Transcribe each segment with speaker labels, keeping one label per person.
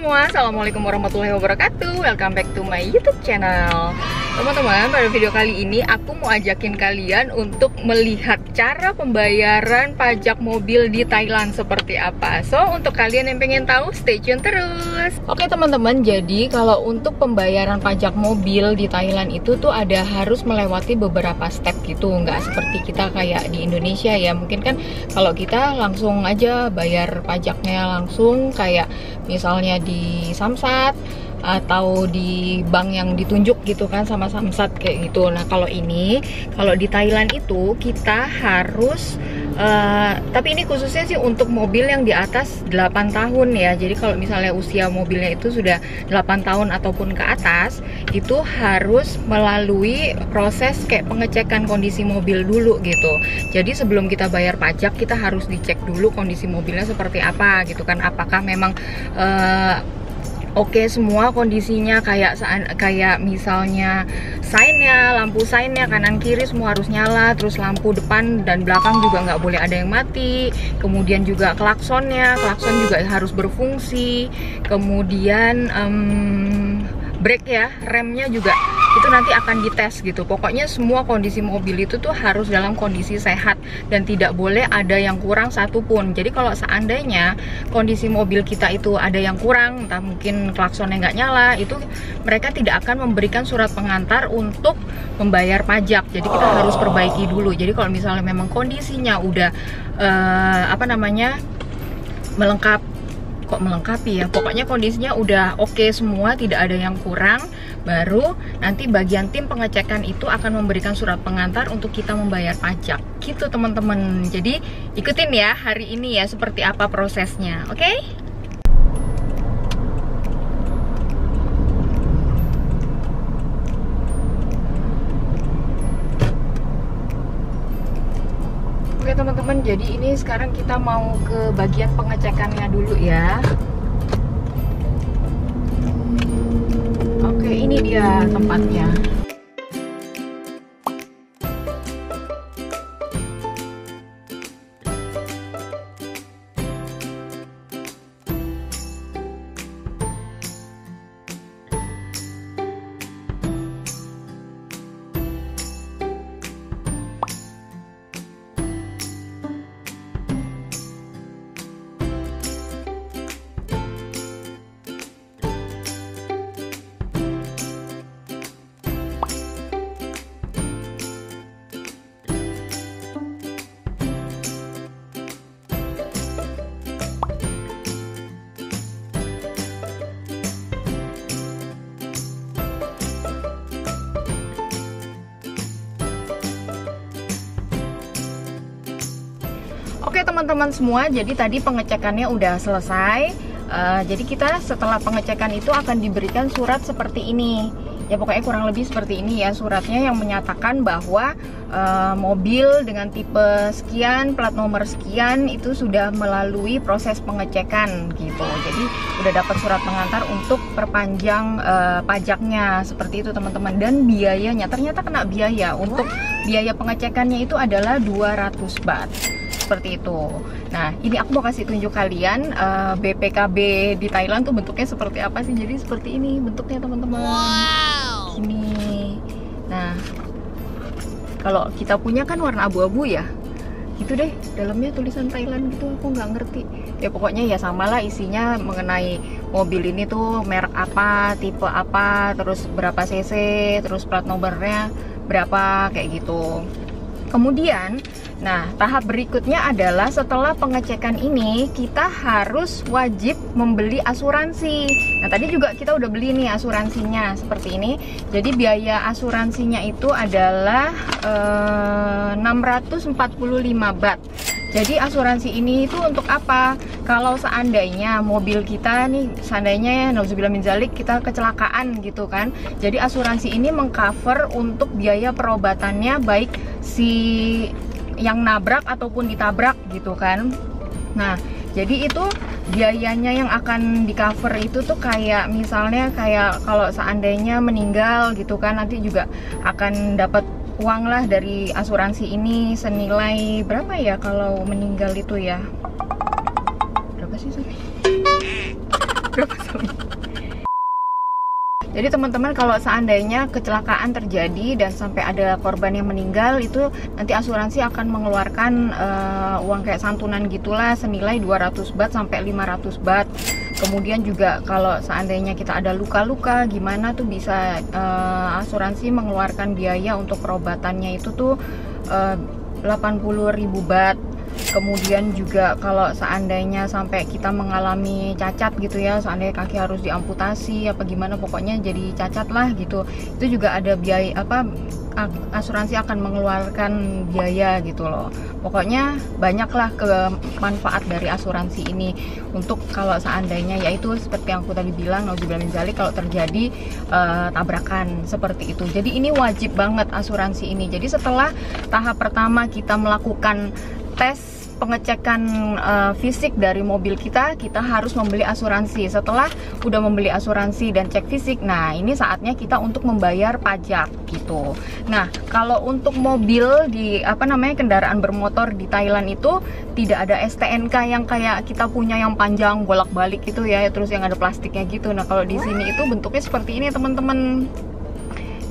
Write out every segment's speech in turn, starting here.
Speaker 1: semua, assalamualaikum warahmatullahi wabarakatuh. Welcome back to my YouTube channel. Teman-teman, pada video kali ini aku mau ajakin kalian untuk melihat cara pembayaran pajak mobil di Thailand seperti apa. So, untuk kalian yang pengen tahu, stay tune terus. Oke teman-teman, jadi kalau untuk pembayaran pajak mobil di Thailand itu tuh ada harus melewati beberapa step gitu. Nggak seperti kita kayak di Indonesia ya. Mungkin kan kalau kita langsung aja bayar pajaknya langsung kayak misalnya di Samsat atau di bank yang ditunjuk gitu kan sama Samsat kayak gitu. Nah kalau di Thailand itu kita harus tapi ini khususnya sih untuk mobil yang di atas 8 tahun ya. Jadi kalau misalnya usia mobilnya itu sudah 8 tahun ataupun ke atas, itu harus melalui proses kayak pengecekan kondisi mobil dulu gitu. Jadi sebelum kita bayar pajak, kita harus dicek dulu kondisi mobilnya seperti apa gitu kan. Apakah memang oke semua kondisinya, kayak misalnya lampu sainnya kanan kiri semua harus nyala, terus lampu depan dan belakang juga nggak boleh ada yang mati, kemudian juga klakson juga harus berfungsi, kemudian brake ya, remnya juga itu nanti akan dites gitu. Pokoknya semua kondisi mobil itu tuh harus dalam kondisi sehat dan tidak boleh ada yang kurang satupun. Jadi kalau seandainya kondisi mobil kita itu ada yang kurang, entah mungkin klaksonnya nggak nyala, itu mereka tidak akan memberikan surat pengantar untuk membayar pajak. Jadi kita harus perbaiki dulu. Jadi kalau misalnya memang kondisinya udah melengkapi ya, pokoknya kondisinya udah oke semua, tidak ada yang kurang, baru nanti bagian tim pengecekan itu akan memberikan surat pengantar untuk kita membayar pajak gitu teman-teman. Jadi ikutin ya hari ini ya seperti apa prosesnya, oke? Oke teman-teman, jadi ini sekarang kita mau ke bagian pengecekannya dulu ya. Oke, ini dia tempatnya. Oke teman-teman semua, jadi tadi pengecekannya udah selesai. Jadi kita setelah pengecekan itu akan diberikan surat seperti ini. Ya pokoknya kurang lebih seperti ini ya suratnya, yang menyatakan bahwa mobil dengan tipe sekian, plat nomor sekian itu sudah melalui proses pengecekan gitu. Jadi udah dapat surat pengantar untuk perpanjang pajaknya seperti itu teman-teman. Dan biayanya ternyata kena biaya. Untuk biaya pengecekannya itu adalah 200 baht. Seperti itu. Nah, ini aku mau kasih tunjuk kalian BPKB di Thailand tuh bentuknya seperti apa sih. Jadi seperti ini bentuknya teman-teman. Wow. Ini. Nah, kalau kita punya kan warna abu-abu ya. Gitu deh, dalamnya tulisan Thailand gitu, aku nggak ngerti. Ya pokoknya ya samalah isinya mengenai mobil ini tuh merek apa, tipe apa, terus berapa cc, terus plat nomornya berapa kayak gitu. Kemudian, nah tahap berikutnya adalah setelah pengecekan ini kita harus wajib membeli asuransi. Nah tadi juga kita udah beli nih asuransinya seperti ini. Jadi biaya asuransinya itu adalah 645 baht. Jadi asuransi ini itu untuk apa? Kalau seandainya mobil kita nih, seandainya nauzubillah min dzalik kita kecelakaan gitu kan. Jadi asuransi ini mengcover untuk biaya perobatannya baik si yang nabrak ataupun ditabrak gitu kan. Nah, jadi itu biayanya yang akan di cover itu tuh kayak misalnya kayak kalau seandainya meninggal gitu kan, nanti juga akan dapat uang lah dari asuransi ini senilai berapa ya kalau meninggal itu ya? Berapa sih? berapa seminggu. Jadi teman-teman, kalau seandainya kecelakaan terjadi dan sampai ada korban yang meninggal, itu nanti asuransi akan mengeluarkan uang kayak santunan gitulah senilai 200 baht sampai 500 baht. Kemudian juga kalau seandainya kita ada luka-luka gimana tuh bisa asuransi mengeluarkan biaya untuk perobatannya itu tuh 80.000 baht. Kemudian juga kalau seandainya sampai kita mengalami cacat gitu ya, seandainya kaki harus diamputasi apa gimana, pokoknya jadi cacat lah gitu, itu juga ada biaya asuransi akan mengeluarkan biaya gitu loh. Pokoknya banyaklah manfaat dari asuransi ini untuk kalau seandainya, yaitu seperti yang aku tadi bilang, nauzubillah min dzalik, kalau terjadi tabrakan seperti itu. Jadi ini wajib banget asuransi ini. Jadi setelah tahap pertama kita melakukan tes pengecekan fisik dari mobil kita harus membeli asuransi. Setelah udah membeli asuransi dan cek fisik, nah ini saatnya kita untuk membayar pajak gitu. Nah, kalau untuk mobil di kendaraan bermotor di Thailand itu tidak ada STNK yang kayak kita punya yang panjang bolak-balik gitu ya, terus yang ada plastiknya gitu. Nah, kalau di sini itu bentuknya seperti ini teman-teman.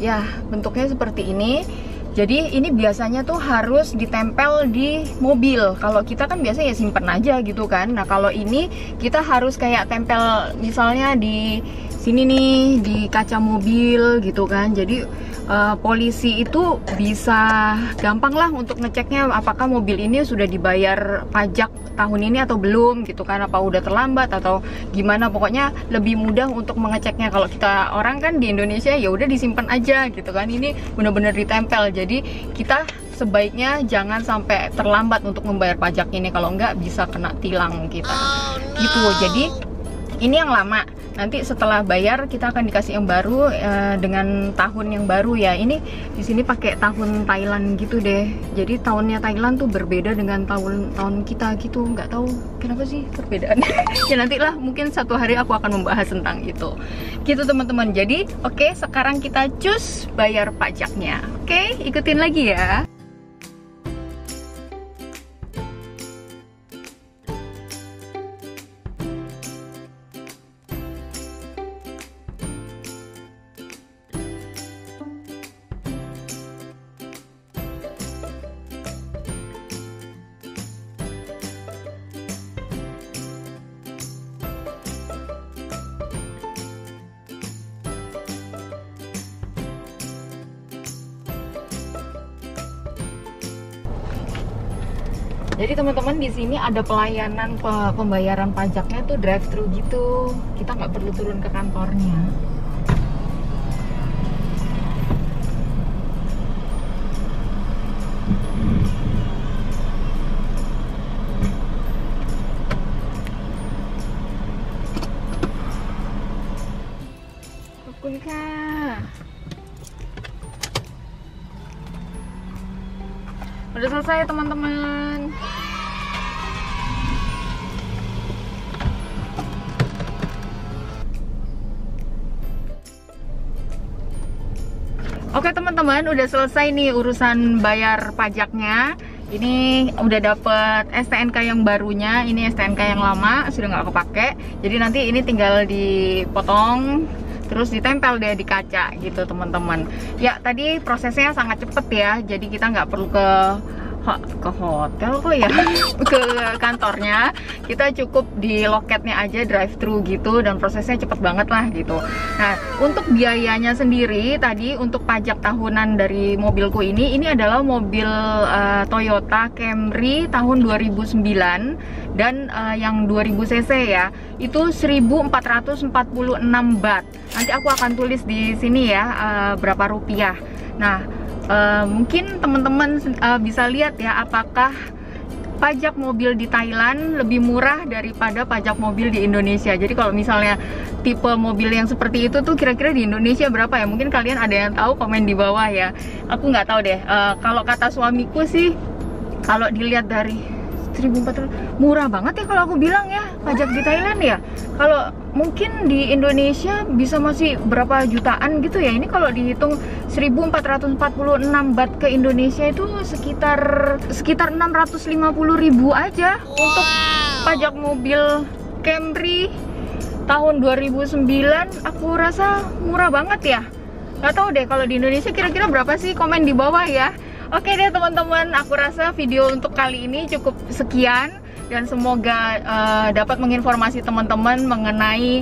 Speaker 1: Ya, bentuknya seperti ini. Jadi ini biasanya tuh harus ditempel di mobil. Kalau kita kan biasa ya simpen aja gitu kan. Nah, kalau ini kita harus kayak tempel misalnya di sini nih, di kaca mobil gitu kan. Jadi polisi itu bisa gampang lah untuk ngeceknya apakah mobil ini sudah dibayar pajak tahun ini atau belum gitu kan, apa udah terlambat atau gimana. Pokoknya lebih mudah untuk mengeceknya. Kalau kita orang kan di Indonesia ya udah disimpan aja gitu kan. Ini bener-bener ditempel. Jadi kita sebaiknya jangan sampai terlambat untuk membayar pajak ini, kalau enggak bisa kena tilang kita. Gitu. Jadi ini yang lama. Nanti setelah bayar kita akan dikasih yang baru dengan tahun yang baru ya. Ini di sini pakai tahun Thailand gitu deh. Jadi tahunnya Thailand tuh berbeda dengan tahun kita gitu. Nggak tahu kenapa sih perbedaannya. Ya nantilah mungkin satu hari aku akan membahas tentang itu. Gitu teman-teman. Jadi oke, sekarang kita cus bayar pajaknya. Oke, ikutin lagi ya. Jadi teman-teman, di sini ada pelayanan pembayaran pajaknya tuh drive-thru gitu. Kita nggak perlu turun ke kantornya. Udah selesai teman-teman. Oke teman-teman, udah selesai nih urusan bayar pajaknya. Ini udah dapet STNK yang barunya, ini STNK yang lama sudah nggak kepake. Jadi nanti ini tinggal dipotong, terus ditempel deh di kaca gitu teman-teman. Ya tadi prosesnya sangat cepet ya, jadi kita nggak perlu ke hotel kok ya, ke kantornya. Kita cukup di loketnya aja drive-thru gitu, dan prosesnya cepet banget lah gitu. Nah, untuk biayanya sendiri tadi untuk pajak tahunan dari mobilku ini adalah mobil Toyota Camry tahun 2009 dan yang 2000 cc ya, itu 1446 baht. Nanti aku akan tulis di sini ya berapa rupiah. Nah, mungkin teman-teman bisa lihat ya apakah pajak mobil di Thailand lebih murah daripada pajak mobil di Indonesia. Jadi kalau misalnya tipe mobil yang seperti itu tuh kira-kira di Indonesia berapa ya? Mungkin kalian ada yang tahu, komen di bawah ya. Aku nggak tahu deh. Kalau kata suamiku sih, kalau dilihat dari 1400 murah banget ya kalau aku bilang ya pajak di Thailand ya. Kalau mungkin di Indonesia bisa masih berapa jutaan gitu ya. Ini kalau dihitung 1446 baht ke Indonesia itu sekitar 650.000 aja untuk pajak mobil Camry tahun 2009 aku rasa murah banget ya. Nggak tahu deh kalau di Indonesia kira-kira berapa sih, komen di bawah ya. Oke deh teman-teman, aku rasa video untuk kali ini cukup sekian. Dan semoga dapat menginformasi teman-teman mengenai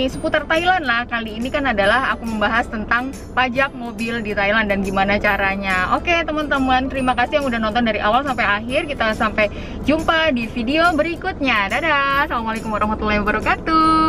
Speaker 1: seputar Thailand lah. Kali ini kan adalah aku membahas tentang pajak mobil di Thailand dan gimana caranya. Oke teman-teman, terima kasih yang udah nonton dari awal sampai akhir. Kita sampai jumpa di video berikutnya. Dadah, assalamualaikum warahmatullahi wabarakatuh.